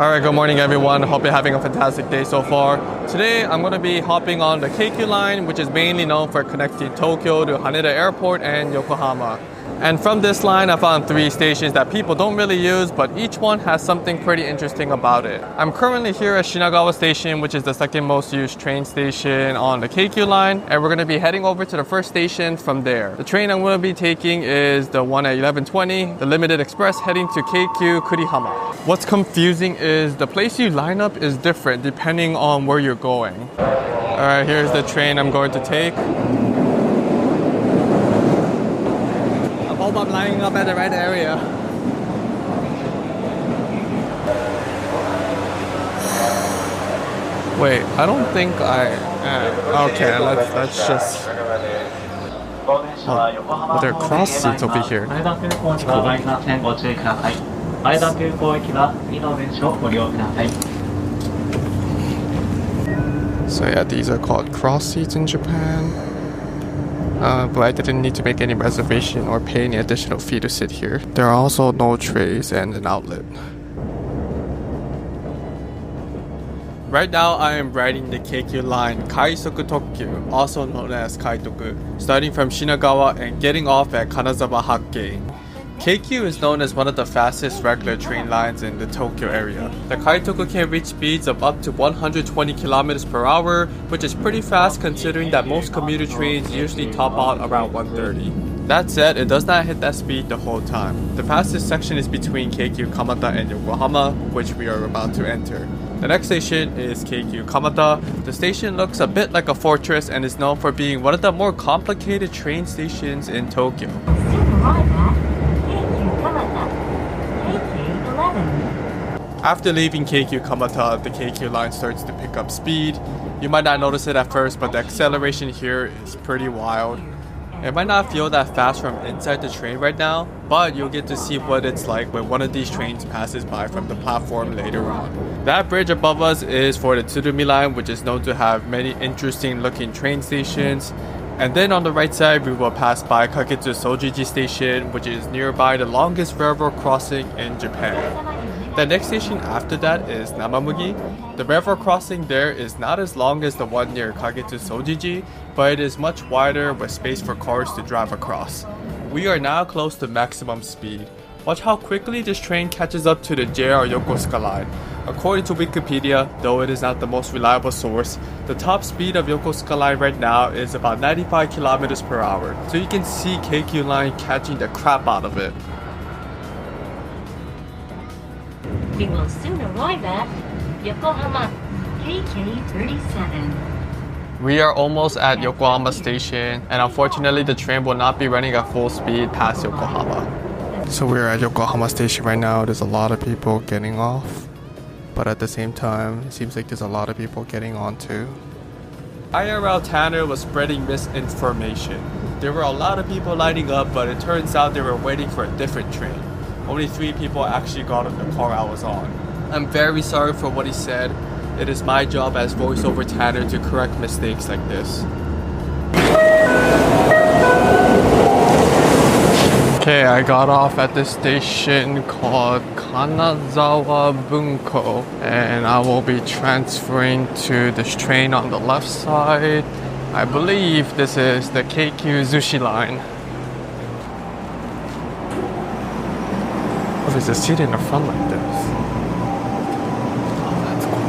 Alright, good morning everyone. Hope you're having a fantastic day so far. Today I'm going to be hopping on the Keikyu Line, which is mainly known for connecting Tokyo to Haneda Airport and Yokohama. And from this line, I found 3 stations that people don't really use, but each one has something pretty interesting about it. I'm currently here at Shinagawa Station, which is the second most used train station on the Keikyu Line, and we're going to be heading over to the first station from there. The train I'm going to be taking is the one at 11:20, the Limited Express heading to Keikyu-Kurihama. What's confusing is the place you line up is different depending on where you're going. Alright, here's the train I'm going to take. Hope I'm lining up at the right area. Wait, I don't think I am. Okay, let's just... Oh, there are cross seats over here. So yeah, these are called cross seats in Japan. But I didn't need to make any reservation or pay any additional fee to sit here. There are also no trays and an outlet. Right now, I am riding the Keikyu Line Kaisoku Tokyu, also known as Kaitoku, starting from Shinagawa and getting off at Kanazawa Hakkei. Keikyu is known as one of the fastest regular train lines in the Tokyo area. The Kaitoku can reach speeds of up to 120 km per hour, which is pretty fast considering that most commuter trains usually top out around 130. That said, it does not hit that speed the whole time. The fastest section is between Keikyu Kamata and Yokohama, which we are about to enter. The next station is Keikyu Kamata. The station looks a bit like a fortress and is known for being one of the more complicated train stations in Tokyo. After leaving Keikyu Kamata, the Keikyu line starts to pick up speed. You might not notice it at first, but the acceleration here is pretty wild. It might not feel that fast from inside the train right now, but you'll get to see what it's like when one of these trains passes by from the platform later on. That bridge above us is for the Tsurumi line, which is known to have many interesting looking train stations. And then on the right side, we will pass by Jimmuji Station, which is nearby the longest railroad crossing in Japan. The next station after that is Namamugi. The railroad crossing there is not as long as the one near Kagetsu-Sojiji, but it is much wider with space for cars to drive across. We are now close to maximum speed. Watch how quickly this train catches up to the JR Yokosuka line. According to Wikipedia, though it is not the most reliable source, the top speed of Yokosuka line right now is about 95 km per hour. So you can see Keikyu line catching the crap out of it. We will soon arrive at Yokohama KK37. We are almost at Yokohama Station, and unfortunately the train will not be running at full speed past Yokohama. So we're at Yokohama Station right now. There's a lot of people getting off, but at the same time, it seems like there's a lot of people getting on too. IRL Tanner was spreading misinformation. There were a lot of people lining up, but it turns out they were waiting for a different train. Only 3 people actually got on the car I was on. I'm very sorry for what he said. It is my job as voiceover Tanner to correct mistakes like this. Okay, I got off at this station called Kanazawa Bunko, and I will be transferring to this train on the left side. I believe this is the Keikyu line. Oh, there's a seat in the front like this. Oh, that's cool.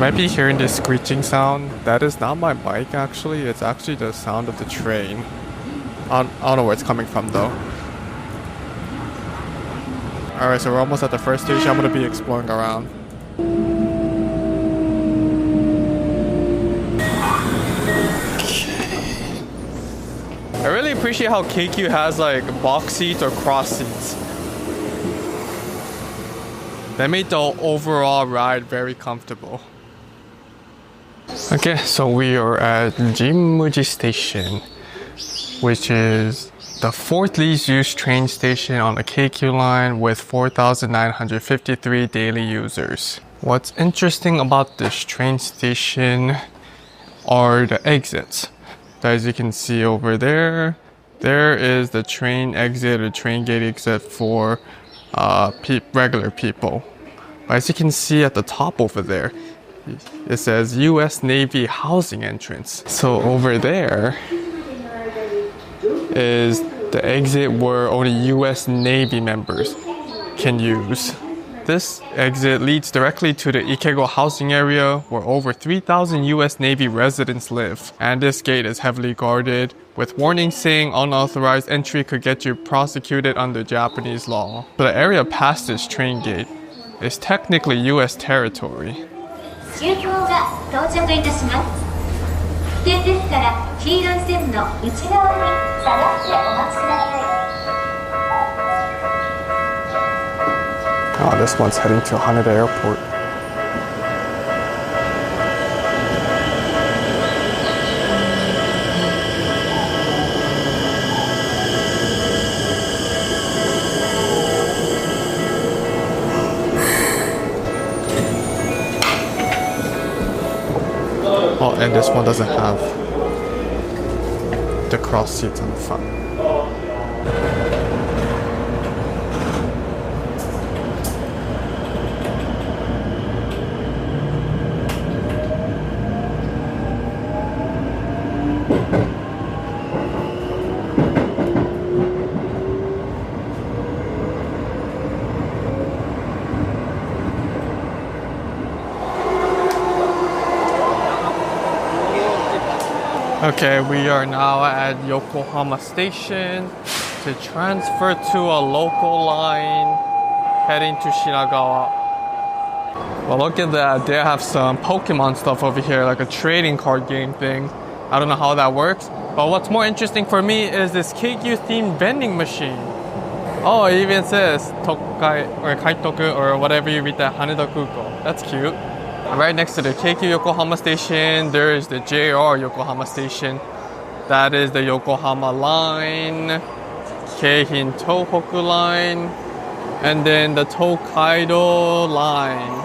might be hearing this screeching sound. That is not my mic actually, it's actually the sound of the train. I don't know where it's coming from though. Alright, so we're almost at the first station. I'm gonna be exploring around. I really appreciate how Keikyu has like box seats or cross seats. That made the overall ride very comfortable. Okay, so we are at Jimmuji Station, which is the fourth least used train station on the Keikyu line with 4,953 daily users. What's interesting about this train station are the exits. As you can see over there, there is the train exit or train gate exit for regular people. As you can see at the top over there, it says US Navy housing entrance. So over there is the exit where only US Navy members can use. This exit leads directly to the Ikego housing area where over 3,000 US Navy residents live. And this gate is heavily guarded with warnings saying unauthorized entry could get you prosecuted under Japanese law. So the area past this train gate is technically US territory. Oh, this one's heading to Haneda Airport. Oh, and this one doesn't have the cross seats on the front. Okay, we are now at Yokohama Station to transfer to a local line heading to Shinagawa. Well, look at that. They have some Pokemon stuff over here, like a trading card game thing. I don't know how that works. But what's more interesting for me is this Keikyu themed vending machine. Oh, it even says Tokai or Kaitoku or whatever you read that, Haneda Kuko. That's cute. Right next to the Keikyu Yokohama Station, there is the JR Yokohama Station. That is the Yokohama Line, Keihin Tohoku Line, and then the Tokaido Line.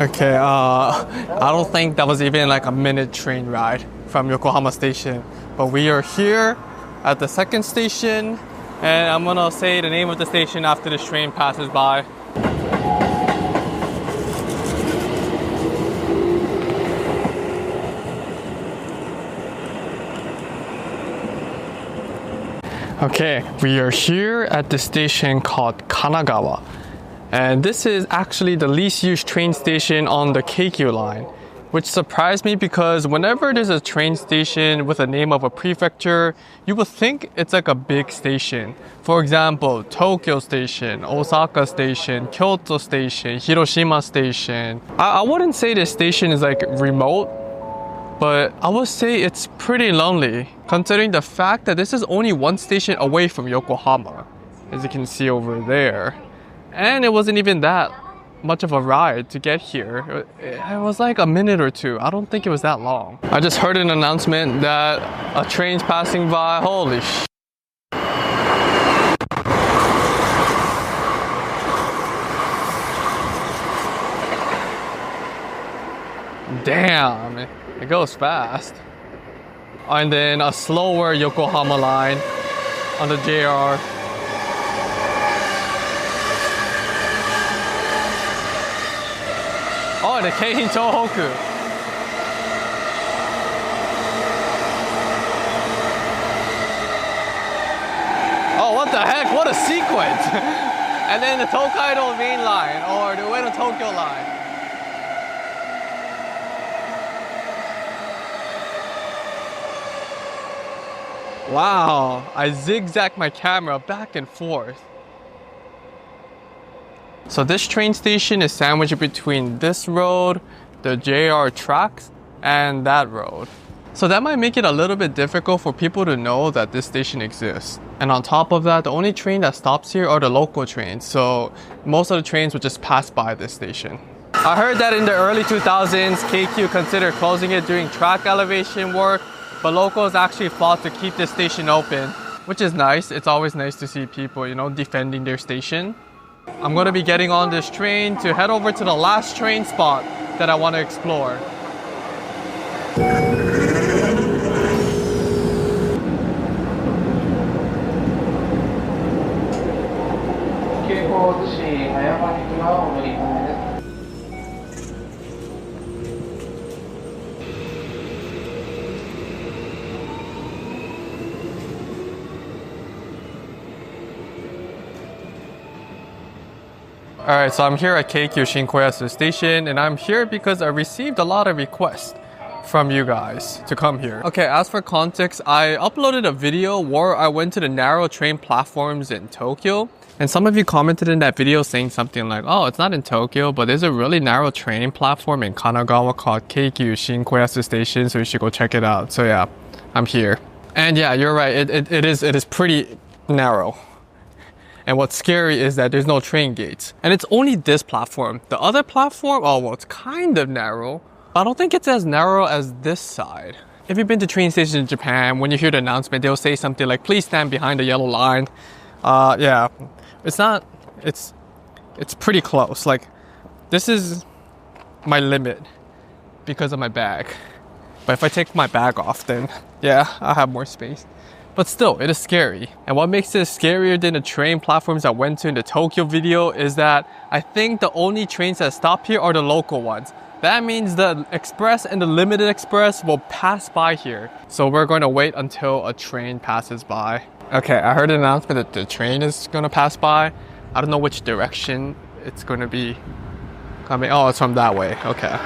Okay, I don't think that was even like a minute train ride from Yokohama Station. But we are here at the second station, and I'm gonna say the name of the station after this train passes by. Okay, we are here at the station called Kanagawa. And this is actually the least used train station on the Keikyu line, which surprised me because whenever there's a train station with a name of a prefecture, you would think it's like a big station. For example, Tokyo Station, Osaka Station, Kyoto Station, Hiroshima Station. I wouldn't say this station is like remote, but I would say it's pretty lonely considering the fact that this is only one station away from Yokohama, as you can see over there. And it wasn't even that much of a ride to get here. It was like a minute or two. I don't think it was that long. I just heard an announcement that a train's passing by. Holy sh**. Damn, it goes fast. And then a slower Yokohama line on the JR. Oh, the Keihin Tohoku. Oh, what the heck? What a sequence! And then the Tokaido Main Line or the Ueno Tokyo Line. Wow, I zigzag my camera back and forth. So this train station is sandwiched between this road, the JR tracks, and that road. So that might make it a little bit difficult for people to know that this station exists. And on top of that, the only train that stops here are the local trains. So most of the trains would just pass by this station. I heard that in the early 2000s, Keikyu considered closing it during track elevation work, but locals actually fought to keep this station open, which is nice. It's always nice to see people, you know, defending their station. I'm going to be getting on this train to head over to the last train spot that I want to explore. Alright, so I'm here at Keikyu-Shinkoyasu Station, and I'm here because I received a lot of requests from you guys to come here. Okay, as for context, I uploaded a video where I went to the narrow train platforms in Tokyo, and some of you commented in that video saying something like, oh, it's not in Tokyo, but there's a really narrow train platform in Kanagawa called Keikyu-Shinkoyasu Station, so you should go check it out. So yeah, I'm here. And yeah, you're right, it is pretty narrow. And what's scary is that there's no train gates. And it's only this platform. The other platform, oh, well, it's kind of narrow. But I don't think it's as narrow as this side. If you've been to train stations in Japan, when you hear the announcement, they'll say something like, please stand behind the yellow line. Yeah, it's pretty close. Like, this is my limit because of my bag. But if I take my bag off, then yeah, I'll have more space. But still, it is scary. And what makes it scarier than the train platforms I went to in the Tokyo video is that I think the only trains that stop here are the local ones. That means the express and the limited express will pass by here. So we're going to wait until a train passes by. Okay, I heard an announcement that the train is going to pass by. I don't know which direction it's going to be coming. Oh, it's from that way. Okay.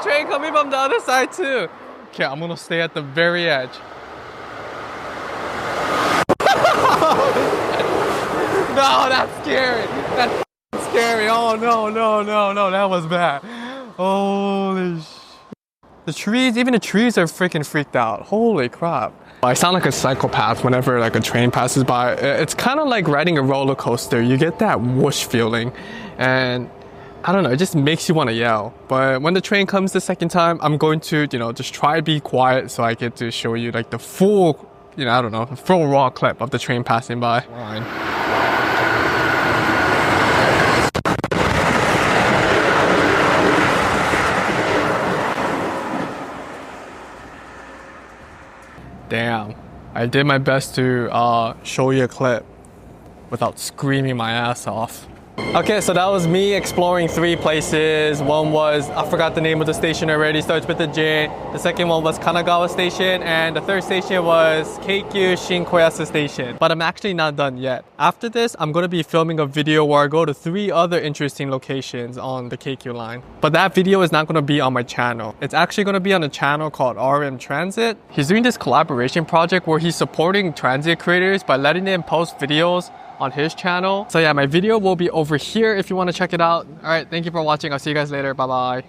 Train coming from the other side too. Okay, I'm gonna stay at the very edge. No, that's scary. That's scary. Oh no, that was bad. Holy sh. The trees, even the trees are freaking freaked out. Holy crap. I sound like a psychopath whenever like a train passes by. It's kind of like riding a roller coaster. You get that whoosh feeling, and I don't know, it just makes you want to yell. But when the train comes the second time, I'm going to, you know, just try to be quiet so I get to show you like the full, you know, I don't know, full raw clip of the train passing by. Damn, I did my best to show you a clip without screaming my ass off. Okay, so that was me exploring 3 places. One was, I forgot the name of the station already, starts with the J. The second one was Kanagawa Station, and the third station was Keikyu-Shinkoyasu Station. But I'm actually not done yet. After this, I'm going to be filming a video where I go to 3 other interesting locations on the Keikyu line. But that video is not going to be on my channel. It's actually going to be on a channel called RM Transit. He's doing this collaboration project where he's supporting transit creators by letting them post videos on his channel. So yeah, my video will be over here if you want to check it out. Alright, thank you for watching. I'll see you guys later. Bye bye.